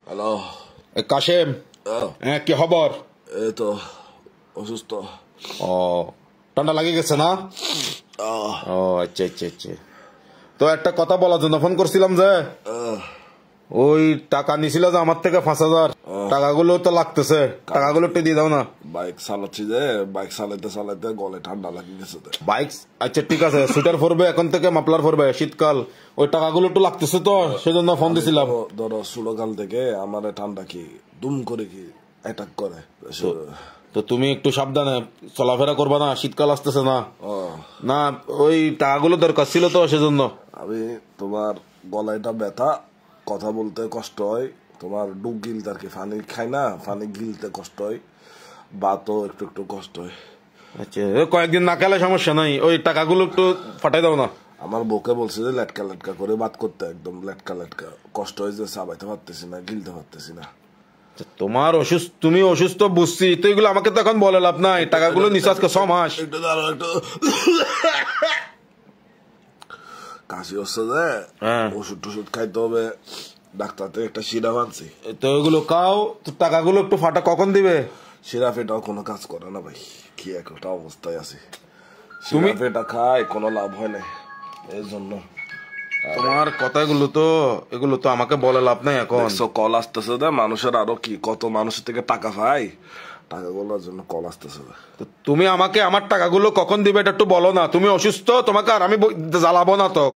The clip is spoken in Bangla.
হ্যালো। কাশেম, হ্যাঁ কি খবর? এই তো অসুস্থ। ও, ঠান্ডা লাগে গেছে না? আহ, ও আচ্ছা আচ্ছা আচ্ছা। তো একটা কথা বলার জন্য ফোন করছিলাম যে আহ, ওই টাকা নিছিল যে আমার থেকে 5,000 টাকাগুলো তো লাগতেছে, টাকাগুলো একটু দিয়ে দাও না। বাইক চালাচ্ছি যে বাইক চালাইতে চালাইতে গলে ঠান্ডা লাগে গেছে। বাইক আচ্ছা ঠিক আছে, সুইটার পরবে এখন থেকে, মাফলার পরবে, শীতকাল, ওই টাকাগুলো একটু লাগতেছে তো সেজন্য ফোন দিছিলাম। ধরো ষোলোকাল থেকে আমার ঠান্ডা কি দুম করে কি অ্যাটাক করে। তো তুমি একটু সাবধানে চলাফেরা করবা না, শীতকাল আসতেছে না। না ওই টাকাগুলো দরকার ছিল তো সেজন্য। আমি তোমার গলায়টা ব্যথা, কথা বলতে কষ্ট হয়, তোমার ডুব গিলতে আর কি, পানি খাই না, পানি গিলতে কষ্ট হয়, বাতও একটু একটু কষ্ট হয়। আচ্ছা কয়েকদিন না খেলে সমস্যা নাই, ওই টাকাগুলো একটু ফাটাই দাও না। আমার বউকে বলছে যে লেটকা লেটকা করে বাত করতে, একদম লেটকা লেটকা কষ্ট হয়েছে, চাবাইতে পারতেছি না, গিলতে পারতেছি না। তোমার অসুস্থ, তুমি অসুস্থ বুঝছি, তো এগুলো আমাকে তো এখন বলে লাভ নাই। টাকাগুলো নিছো আজকে 6 মাস। একটু দাঁড়ো, একটু কাশি হচ্ছে যে ওষুধ টষুধ খাইতে হবে, ডাক্তার থেকে একটা সিরাপ আনছি। তো ওইগুলো খাও, তো টাকাগুলো একটু ফাটা কখন দিবে? সিরাপ এটাও কোনো কাজ করে না ভাই, কি একটা অবস্থায় আছে। সিরাপ এটা খায় কোনো লাভ হয় না, এই জন্য। তোমার কথাগুলো তো, এগুলো তো আমাকে বলে লাভ নাই এখন। কল আসতেছে যে মানুষের, আরো কি কত মানুষের থেকে টাকা পাই, টাকাগুলোর জন্য কল আসতেছে। তুমি আমাকে আমার টাকাগুলো কখন দিবে এটা একটু বলো না। তুমি অসুস্থ, তোমাকে আর আমি জ্বালাবো না তো।